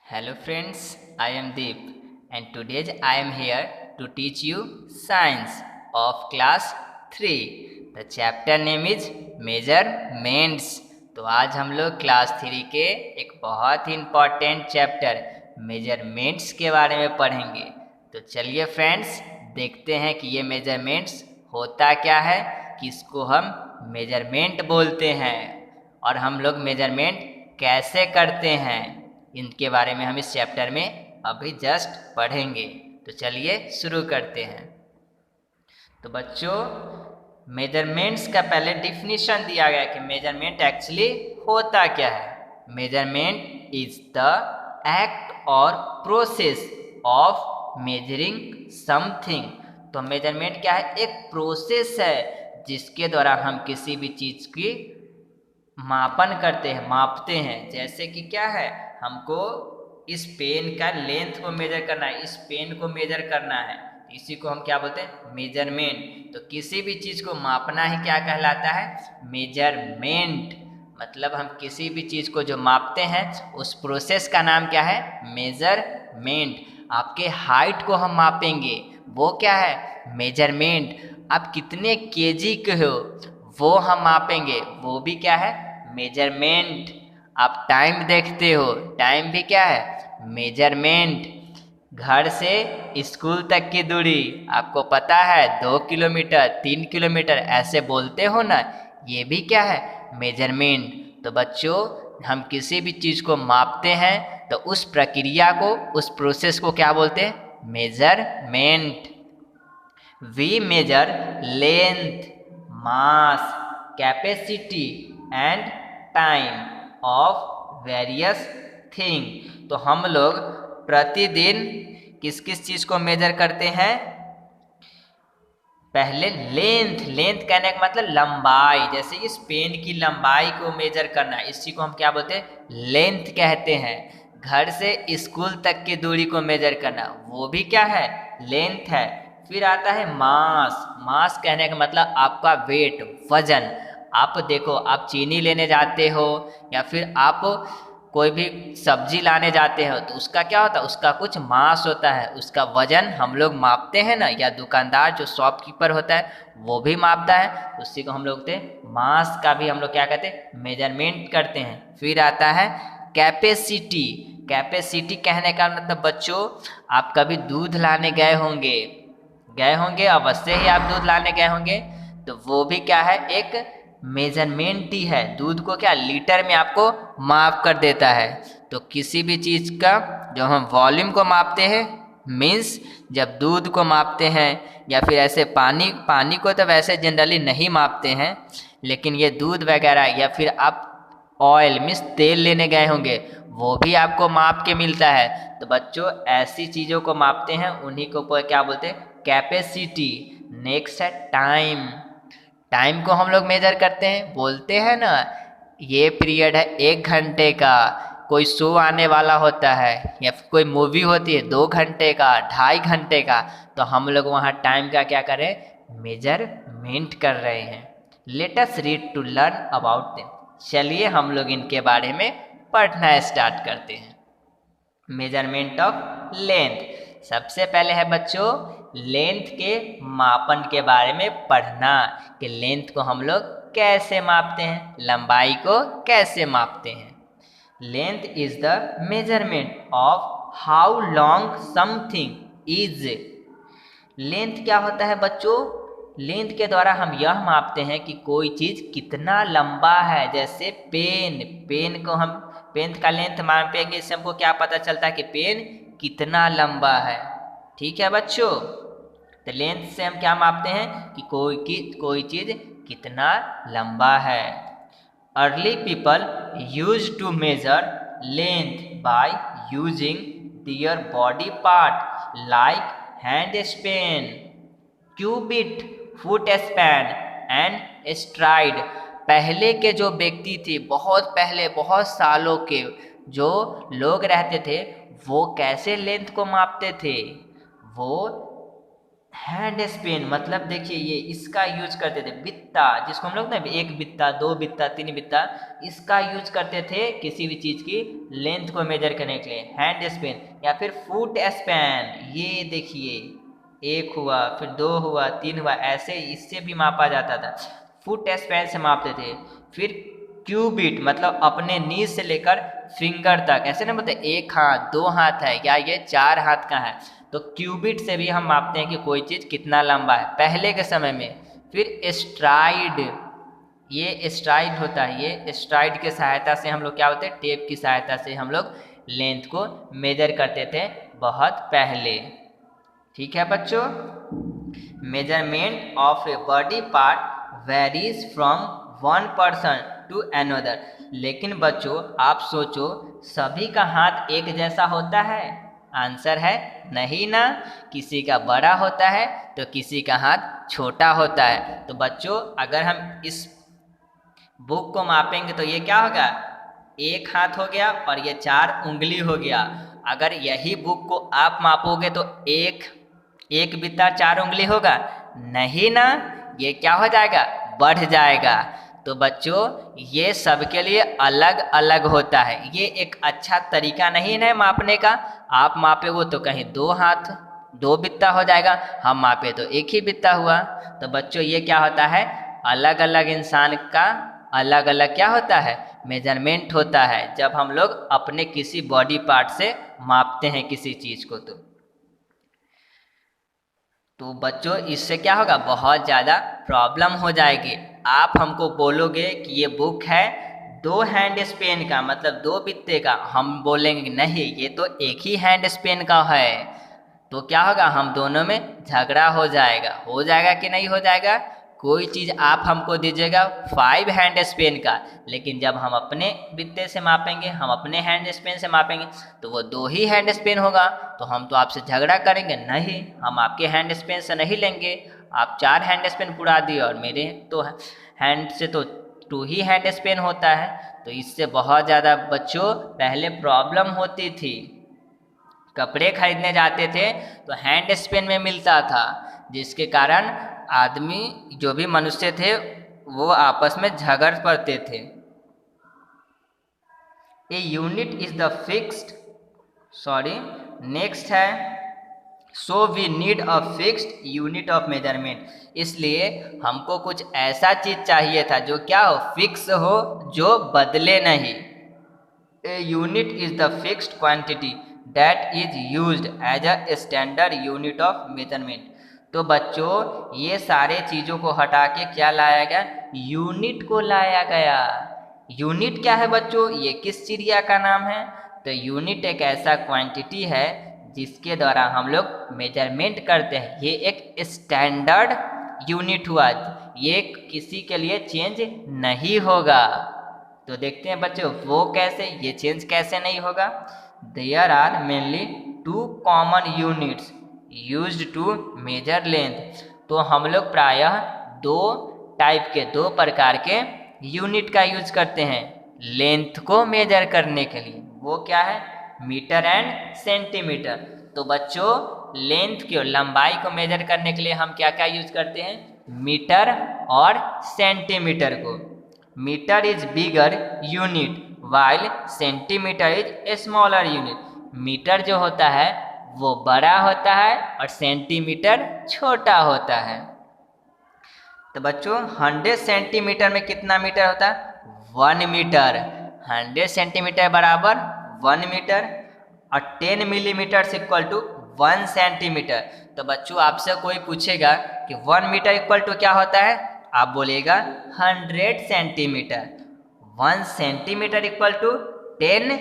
Hello friends, I am Deep and today I am here to teach you science of class 3. The chapter name is measurements. तो आज हम लोग class 3 के एक बहुत ही important chapter measurements के बारे में पढ़ेंगे। तो चलिए फ्रेंड्स देखते हैं कि ये मेजरमेंट्स होता क्या है, किसको हम मेजरमेंट बोलते हैं और हम लोग मेजरमेंट कैसे करते हैं, इनके बारे में हम इस चैप्टर में अभी जस्ट पढ़ेंगे। तो चलिए शुरू करते हैं। तो बच्चों मेजरमेंट्स का पहले डिफिनीशन दिया गया कि मेजरमेंट एक्चुअली होता क्या है। मेजरमेंट इज द एक्ट और प्रोसेस ऑफ मेजरिंग समथिंग। तो मेजरमेंट क्या है? एक प्रोसेस है जिसके द्वारा हम किसी भी चीज़ की मापन करते हैं, मापते हैं। जैसे कि क्या है, हमको इस पेन का लेंथ को मेजर करना है, इस पेन को मेजर करना है, इसी को हम क्या बोलते हैं? मेजरमेंट। तो किसी भी चीज़ को मापना ही क्या कहलाता है? मेजरमेंट। मतलब हम किसी भी चीज़ को जो मापते हैं उस प्रोसेस का नाम क्या है? मेजरमेंट। आपके हाइट को हम मापेंगे, वो क्या है? मेजरमेंट। आप कितने केजी के हो वो हम मापेंगे, वो भी क्या है? मेजरमेंट। आप टाइम देखते हो, टाइम भी क्या है? मेजरमेंट। घर से स्कूल तक की दूरी आपको पता है 2 किलोमीटर 3 किलोमीटर ऐसे बोलते हो ना, ये भी क्या है? मेजरमेंट। तो बच्चों हम किसी भी चीज़ को मापते हैं तो उस प्रक्रिया को, उस प्रोसेस को क्या बोलते हैं? Measurement. We measure length, mass, capacity and time of various thing। तो हम लोग प्रतिदिन किस किस चीज़ को मेजर करते हैं? पहले लेंथ। लेंथ कहने का मतलब लंबाई। जैसे इस पेन की लंबाई को मेजर करना, इसी को हम क्या बोलते हैं? लेंथ कहते हैं। घर से स्कूल तक की दूरी को मेजर करना, वो भी क्या है? लेंथ है। फिर आता है मास। मास कहने का मतलब आपका वेट, वजन। आप देखो, आप चीनी लेने जाते हो या फिर आप कोई भी सब्जी लाने जाते हो तो उसका क्या होता है? उसका कुछ मास होता है, उसका वजन हम लोग मापते हैं ना, या दुकानदार जो शॉपकीपर होता है वो भी मापता है, उसी को हम लोग कहते हैं मास का भी हम लोग क्या कहते हैं? मेजरमेंट करते हैं। फिर आता है कैपेसिटी। कैपेसिटी कहने का मतलब बच्चों आप कभी दूध लाने गए होंगे अवश्य ही आप दूध लाने गए होंगे, तो वो भी क्या है? एक मेजरमेंट ही है। दूध को क्या लीटर में आपको माप कर देता है। तो किसी भी चीज़ का जब हम वॉल्यूम को मापते हैं, मीन्स जब दूध को मापते हैं, या फिर ऐसे पानी को तो वैसे जनरली नहीं मापते हैं, लेकिन ये दूध वगैरह या फिर आप ऑयल मीन्स तेल लेने गए होंगे, वो भी आपको माप के मिलता है। तो बच्चों ऐसी चीज़ों को मापते हैं, उन्हीं को क्या बोलते हैं? कैपेसिटी। नेक्स्ट है टाइम। टाइम को हम लोग मेजर करते हैं, बोलते हैं ना ये पीरियड है 1 घंटे का। कोई शो आने वाला होता है या फिर कोई मूवी होती है 2 घंटे का, 2.5 घंटे का, तो हम लोग वहाँ टाइम का क्या करें? मेजरमेंट कर रहे हैं। Let us read to learn about them. चलिए हम लोग इनके बारे में पढ़ना स्टार्ट करते हैं। Measurement of length. सबसे पहले है बच्चों लेंथ के मापन के बारे में पढ़ना कि लेंथ को हम लोग कैसे मापते हैं, लंबाई को कैसे मापते हैं। Length is the measurement of how long something is. Length क्या होता है बच्चों? लेंथ के द्वारा हम यह मापते हैं कि कोई चीज़ कितना लंबा है। जैसे पेन, पेन को हम पेन का लेंथ मापेंगे, इससे हमको क्या पता चलता है कि पेन कितना लंबा है। ठीक है बच्चों, तो लेंथ से हम क्या मापते हैं कि कोई चीज़ कितना लंबा है। Early people use to measure length by using their body part like hand span, cubit, foot span and stride. पहले के जो व्यक्ति थे, बहुत पहले बहुत सालों के जो लोग रहते थे, वो कैसे लेंथ को मापते थे? वो हैंड स्पेन मतलब देखिए ये इसका यूज करते थे, बित्ता जिसको हम लोग ना एक बित्ता, दो बित्ता, तीन बित्ता, इसका यूज करते थे किसी भी चीज की लेंथ को मेजर करने के लिए, हैंड स्पेन या फिर फुट स्पैन। ये देखिए एक हुआ, फिर दो हुआ, तीन हुआ, ऐसे इससे भी मापा जाता था, फुट स्पैन से मापते थे। फिर क्यूबिट मतलब अपने नी से लेकर फिंगर तक, ऐसे ना बोलते एक हाथ दो हाथ है या ये चार हाथ का है, तो क्यूबिट से भी हम मापते हैं कि कोई चीज़ कितना लंबा है पहले के समय में। फिर स्ट्राइड, ये स्ट्राइड होता है, ये स्ट्राइड के सहायता से हम लोग क्या होते हैं, टेप की सहायता से हम लोग लेंथ को मेजर करते थे बहुत पहले। ठीक है बच्चों, measurement of a body part varies from one person to another. लेकिन बच्चों आप सोचो, सभी का हाथ एक जैसा होता है? आंसर है नहीं ना, किसी का बड़ा होता है तो किसी का हाथ छोटा होता है। तो बच्चों अगर हम इस बुक को मापेंगे तो ये क्या होगा, एक हाथ हो गया और ये चार उंगली हो गया। अगर यही बुक को आप मापोगे तो एक एक बित्ता चार उंगली होगा? नहीं ना, ये क्या हो जाएगा, बढ़ जाएगा। तो बच्चों ये सबके लिए अलग अलग होता है, ये एक अच्छा तरीका नहीं है मापने का। आप मापे वो तो कहीं दो हाथ दो बित्ता हो जाएगा, हम मापे तो एक ही बित्ता हुआ। तो बच्चों ये क्या होता है, अलग अलग इंसान का अलग अलग क्या होता है, मेजरमेंट होता है, जब हम लोग अपने किसी बॉडी पार्ट से मापते हैं किसी चीज को। तो बच्चों इससे क्या होगा, बहुत ज़्यादा प्रॉब्लम हो जाएगी। आप हमको बोलोगे कि ये बुक है दो हैंड स्पेन का मतलब दो बित्ते का, हम बोलेंगे नहीं ये तो एक ही हैंड स्पेन का है, तो क्या होगा, हम दोनों में झगड़ा हो जाएगा कि नहीं हो जाएगा। कोई चीज़ आप हमको दीजिएगा 5 हैंड स्पेन का, लेकिन जब हम अपने बित्ते से मापेंगे, हम अपने हैंड स्पेन से मापेंगे तो वो दो ही हैंड स्पेन होगा, तो हम तो आपसे झगड़ा करेंगे, नहीं हम आपके हैंड स्पेन से नहीं लेंगे, आप 4 हैंड स्पेन पुरा दिए और मेरे तो हैंड से तो 2 ही हैंड स्पेन होता है। तो इससे बहुत ज़्यादा बच्चों पहले प्रॉब्लम होती थी। कपड़े खरीदने जाते थे तो हैंड स्पेन में मिलता था, जिसके कारण आदमी जो भी मनुष्य थे वो आपस में झगड़ पड़ते थे। A unit is the fixed, next है, so we need a fixed unit of measurement. इसलिए हमको कुछ ऐसा चीज चाहिए था जो क्या हो, फिक्स हो, जो बदले नहीं। A unit is the fixed quantity that is used as a standard unit of measurement. तो बच्चों ये सारे चीज़ों को हटा के क्या लाया गया, यूनिट को लाया गया। यूनिट क्या है बच्चों, ये किस चिड़िया का नाम है, तो यूनिट एक ऐसा क्वांटिटी है जिसके द्वारा हम लोग मेजरमेंट करते हैं, ये एक स्टैंडर्ड यूनिट हुआ, ये किसी के लिए चेंज नहीं होगा। तो देखते हैं बच्चों वो कैसे, ये चेंज कैसे नहीं होगा। There are mainly 2 common units used to measure length. तो हम लोग प्रायः दो टाइप के, दो प्रकार के यूनिट का यूज करते हैं लेंथ को मेजर करने के लिए। वो क्या है, मीटर एंड सेंटीमीटर। तो बच्चों लेंथ की लंबाई को मेजर करने के लिए हम क्या क्या यूज करते हैं, मीटर और सेंटीमीटर को। Metre is bigger unit while centimetre is smaller unit. Metre जो होता है वो बड़ा होता है और सेंटीमीटर छोटा होता है। तो बच्चों 100 सेंटीमीटर में कितना मीटर होता है, 1 मीटर। 100 सेंटीमीटर बराबर 1 मीटर और 10 मिलीमीटर इक्वल टू 1 सेंटीमीटर। तो बच्चों आपसे कोई पूछेगा कि 1 मीटर इक्वल टू क्या होता है, आप बोलेगा 100 centimetre. 1 centimetre equal to 10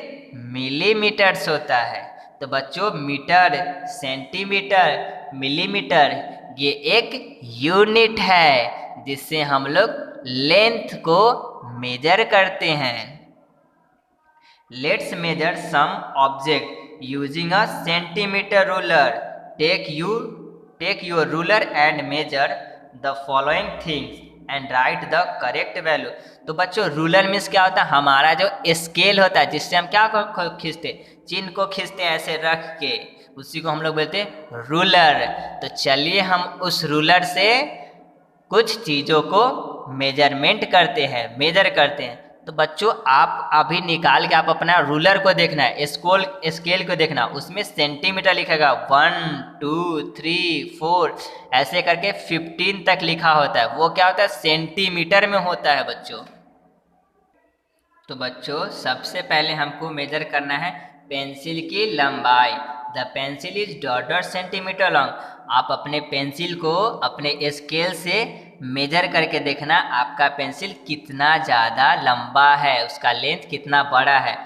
millimetres होता है। तो बच्चों मीटर, सेंटीमीटर, मिलीमीटर ये एक यूनिट है जिससे हम लोग लेंथ को मेजर करते हैं। Let's measure some object using a centimetre ruler. Take your ruler and measure the following things and write the correct value. तो बच्चों रूलर मीन्स क्या होता है, हमारा जो स्केल होता है जिससे हम क्या खींचते, चिन्ह को खींचते हैं ऐसे रख के, उसी को हम लोग बोलते हैं रूलर। तो चलिए हम उस रूलर से कुछ चीज़ों को मेजर करते हैं। तो बच्चों आप अभी निकाल के आप अपना रूलर को देखना है, स्केल को देखना, उसमें सेंटीमीटर लिखेगा 1 2 3 4 ऐसे करके 15 तक लिखा होता है, वो क्या होता है सेंटीमीटर में होता है बच्चों। तो बच्चों सबसे पहले हमको मेजर करना है पेंसिल की लंबाई। The pencil is ..1 centimetre long. आप अपने पेंसिल को अपने स्केल से मेजर करके देखना आपका पेंसिल कितना ज़्यादा लंबा है, उसका लेंथ कितना बड़ा है,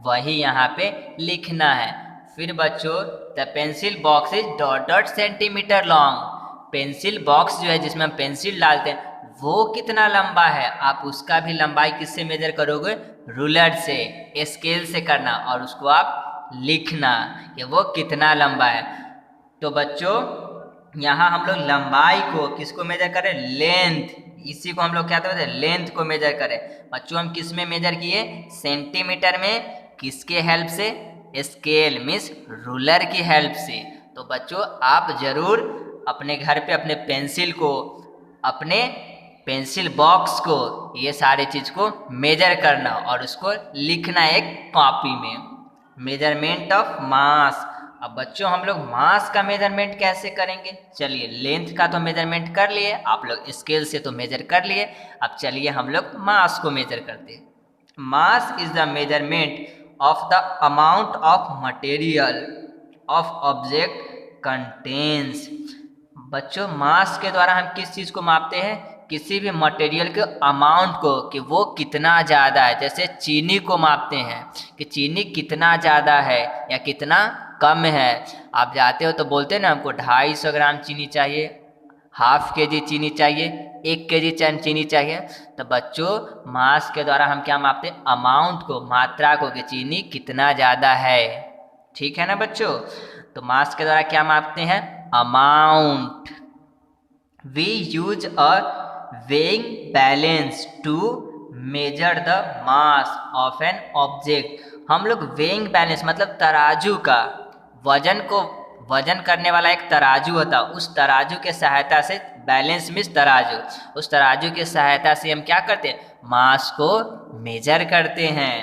वही यहाँ पे लिखना है। फिर बच्चों the pencil box is ..1 centimetre long. Pencil box जो है जिसमें हम पेंसिल डालते हैं वो कितना लंबा है, आप उसका भी लंबाई किससे मेजर करोगे, रूलर से, स्केल से करना और उसको आप लिखना कि वो कितना लंबा है। तो बच्चों यहाँ हम लोग लंबाई को किसको मेजर करें, लेंथ, इसी को हम लोग क्या कहते हैं लेंथ को मेजर करें। बच्चों हम किस में मेजर किए, सेंटीमीटर में, किसके हेल्प से, स्केल मीन्स रूलर की हेल्प से। तो बच्चों आप जरूर अपने घर पे अपने पेंसिल को, अपने पेंसिल बॉक्स को, ये सारे चीज को मेजर करना और उसको लिखना एक कॉपी में। Measurement of mass. अब बच्चों हम लोग मास का मेजरमेंट कैसे करेंगे, चलिए लेंथ का तो मेजरमेंट कर लिए, आप लोग स्केल से तो मेजर कर लिए, अब चलिए हम लोग मास को मेजर करते हैं। Mass is the measurement of the amount of material of object contains. बच्चों मास के द्वारा हम किस चीज़ को मापते हैं, किसी भी मटेरियल के अमाउंट को, कि वो कितना ज़्यादा है। जैसे चीनी को मापते हैं कि चीनी कितना ज़्यादा है या कितना कम है। आप जाते हो तो बोलते हैं ना हमको 250 ग्राम चीनी चाहिए, ½ kg चीनी चाहिए, 1 kg चीनी चाहिए। तो बच्चों मास के द्वारा हम क्या मापते हैं, अमाउंट को, मात्रा को, कि चीनी कितना ज़्यादा है। ठीक है ना बच्चों। तो मास के द्वारा क्या मापते हैं, amount. We use a weighing balance to measure the mass of an object। हम लोग weighing balance मतलब तराजू का, वजन को वजन करने वाला एक तराजू होता है, उस तराजू के सहायता से, बैलेंस मीन्स तराजू, उस तराजू की सहायता से हम क्या करते हैं, मास को मेजर करते हैं।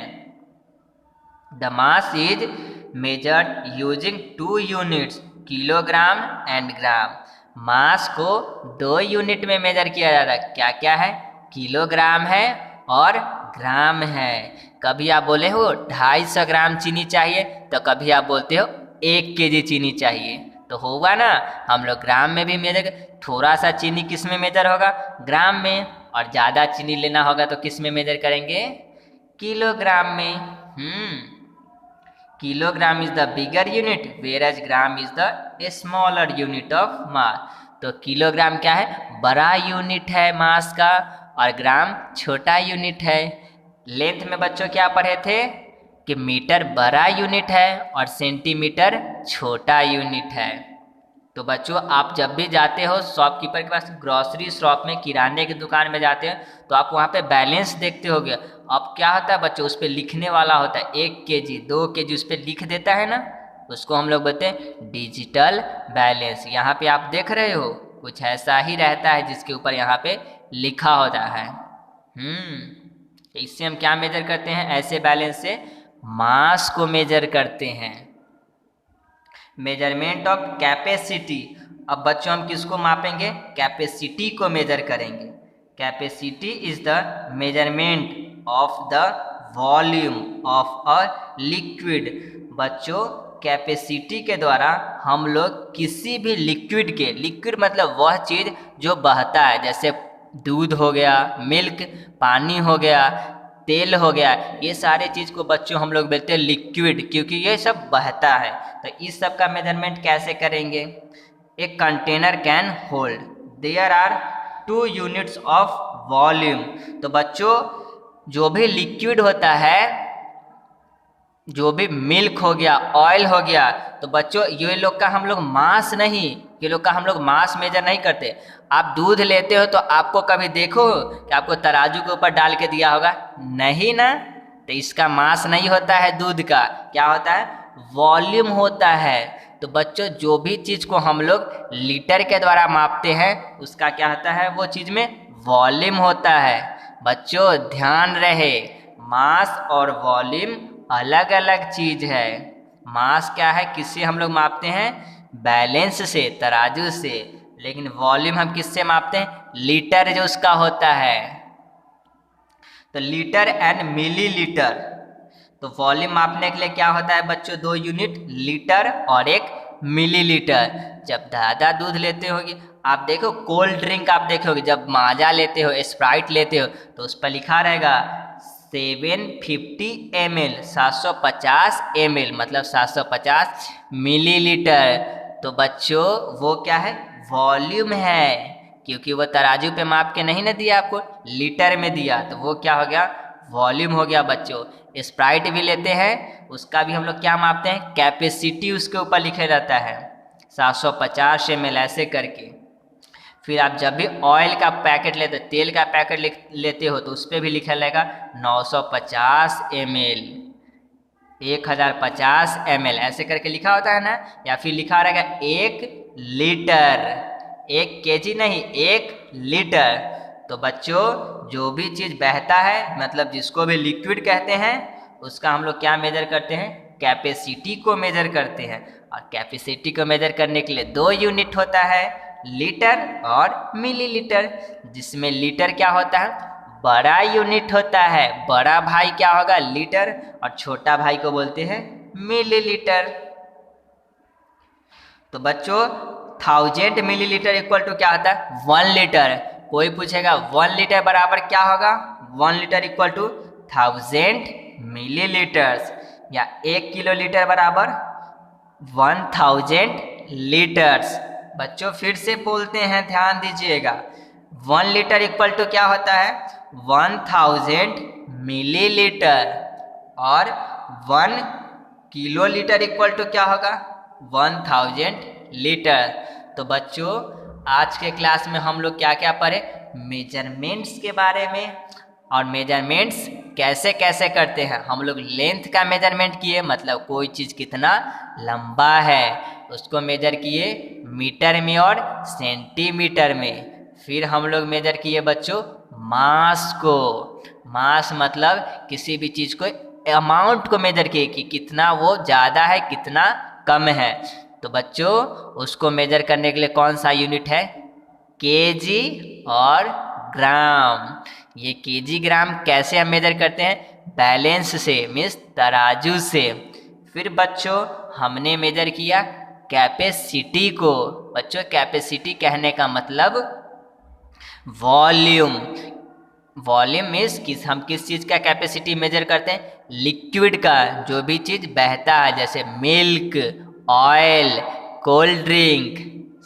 The mass is measured using 2 units, kilogram and gram. Mass को 2 यूनिट में मेजर किया जाता है, क्या क्या है, किलोग्राम है और ग्राम है। कभी आप बोले हो 250 ग्राम चीनी चाहिए, तो कभी आप बोलते हो 1 kg चीनी चाहिए, तो होगा ना। हम लोग ग्राम में भी मेजर, थोड़ा सा चीनी किस में मेजर होगा, ग्राम में, और ज़्यादा चीनी लेना होगा तो किस में मेजर करेंगे, किलोग्राम में। Kilogram is the bigger unit whereas gram is the smaller unit of mass. तो किलोग्राम क्या है, बड़ा यूनिट है मास का, और ग्राम छोटा यूनिट है। लेंथ में बच्चों क्या पढ़े थे कि मीटर बड़ा यूनिट है और सेंटीमीटर छोटा यूनिट है। तो बच्चों आप जब भी जाते हो शॉपकीपर के पास, ग्रॉसरी शॉप में, किराने की दुकान में जाते हैं, तो आप वहाँ पे बैलेंस देखते होगे। अब क्या होता है बच्चों, उस पर लिखने वाला होता है 1 kg 2 kg, उस पर लिख देता है ना, उसको हम लोग बोलते हैं डिजिटल बैलेंस। यहाँ पे आप देख रहे हो कुछ ऐसा ही रहता है जिसके ऊपर यहाँ पे लिखा होता है। तो इससे हम क्या मेजर करते हैं, ऐसे बैलेंस से मास को मेजर करते हैं। Measurement of capacity. अब बच्चों हम किसको मापेंगे, कैपेसिटी को मेजर करेंगे। Capacity is the measurement of the volume of a liquid. बच्चों कैपेसिटी के द्वारा हम लोग किसी भी लिक्विड के, लिक्विड मतलब वह चीज़ जो बहता है, जैसे दूध हो गया, मिल्क, पानी हो गया, तेल हो गया, ये सारे चीज़ को बच्चों हम लोग बोलते हैं लिक्विड, क्योंकि ये सब बहता है। तो इस सब का मेजरमेंट कैसे करेंगे, एक container can hold, there are 2 units of volume. तो बच्चों जो भी लिक्विड होता है, जो भी मिल्क हो गया, ऑयल हो गया, तो बच्चों ये लोग का हम लोग मास नहीं, ये लोग का हम लोग मास मेजर नहीं करते। आप दूध लेते हो तो आपको कभी देखो कि आपको तराजू के ऊपर डाल के दिया होगा, नहीं ना, तो इसका मास नहीं होता है दूध का, क्या होता है, वॉल्यूम होता है। तो बच्चों जो भी चीज़ को हम लोग लीटर के द्वारा मापते हैं उसका क्या होता है, वो चीज़ में वॉल्यूम होता है। बच्चों ध्यान रहे, मास और वॉल्यूम अलग अलग चीज़ है। मास क्या है, किससे हम लोग मापते हैं, बैलेंस से, तराजू से। लेकिन वॉल्यूम हम किससे मापते हैं, लीटर जो उसका होता है। तो लीटर एंड मिलीलीटर। तो वॉल्यूम मापने के लिए क्या होता है बच्चों, 2 यूनिट, लीटर और 1 मिलीलीटर। जब ज़्यादा दूध लेते होगे, आप देखो कोल्ड ड्रिंक आप देखोगे, जब माजा लेते हो, स्प्राइट लेते हो, तो उस पर लिखा रहेगा 750 ml, 750 ml मतलब 750 मिलीलीटर। तो बच्चों वो क्या है, वॉल्यूम है, क्योंकि वो तराजू पे माप के नहीं ना दिया आपको, लीटर में दिया, तो वो क्या हो गया, वॉल्यूम हो गया। बच्चों स्प्राइट भी लेते हैं, उसका भी हम लोग क्या मापते हैं, कैपेसिटी उसके ऊपर लिखे रहता है 750 ml ऐसे करके। फिर आप जब भी ऑयल का पैकेट लेते, तेल का पैकेट लेते हो, तो उस पर भी लिखा रहेगा 950 ml, 1050 ml ऐसे करके लिखा होता है ना। या फिर लिखा रहेगा 1 लीटर, 1 kg नहीं, 1 लीटर। तो बच्चों जो भी चीज़ बहता है, मतलब जिसको भी लिक्विड कहते हैं, उसका हम लोग क्या मेजर करते हैं, कैपेसिटी को मेजर करते हैं। और कैपेसिटी को मेजर करने के लिए 2 यूनिट होता है, लीटर और मिलीलीटर। जिसमें लीटर क्या होता है, बड़ा यूनिट होता है, बड़ा भाई क्या होगा, लीटर, और छोटा भाई को बोलते हैं मिलीलीटर। तो बच्चों 1000 मिलीलीटर इक्वल टू क्या होता है, 1 लीटर। कोई पूछेगा 1 लीटर बराबर क्या होगा, 1 लीटर इक्वल टू 1000 मिलीलीटर्स, या 1 किलो लीटर बराबर 1000 लीटर्स। बच्चों फिर से बोलते हैं, ध्यान दीजिएगा, 1 लीटर इक्वल टू क्या होता है, 1000 मिलीलीटर, और 1 किलो लीटर इक्वल टू क्या होगा, 1000 लीटर। तो बच्चों आज के क्लास में हम लोग क्या क्या पढ़े, मेजरमेंट्स के बारे में। और मेजरमेंट्स कैसे कैसे करते हैं, हम लोग लेंथ का मेजरमेंट किए, मतलब कोई चीज़ कितना लंबा है उसको मेजर किए मीटर में और सेंटीमीटर में। फिर हम लोग मेजर किए बच्चों मास को। मास मतलब किसी भी चीज़ को अमाउंट को मेजर किए कि कितना वो ज़्यादा है, कितना कम है। तो बच्चों उसको मेजर करने के लिए कौन सा यूनिट है, केजी और ग्राम। ये केजी ग्राम कैसे हम मेजर करते हैं, बैलेंस से, मीन्स तराजू से। फिर बच्चों हमने मेजर किया कैपेसिटी को। बच्चों कैपेसिटी कहने का मतलब वॉल्यूम। वॉल्यूम मीन्स हम किस चीज़ का कैपेसिटी मेजर करते हैं, लिक्विड का, जो भी चीज़ बहता है, जैसे मिल्क, ऑयल, कोल्ड ड्रिंक।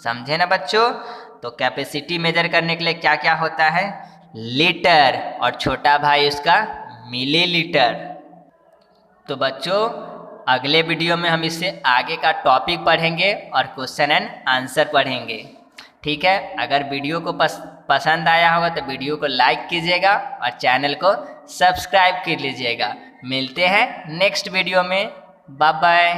समझे ना बच्चों। तो कैपेसिटी मेजर करने के लिए क्या क्या होता है, लीटर, और छोटा भाई उसका मिलीलीटर। तो बच्चों अगले वीडियो में हम इससे आगे का टॉपिक पढ़ेंगे और क्वेश्चन एंड आंसर पढ़ेंगे। ठीक है, अगर वीडियो को पसंद आया होगा तो वीडियो को लाइक कीजिएगा और चैनल को सब्सक्राइब कर लीजिएगा। मिलते हैं नेक्स्ट वीडियो में, बाय बाय।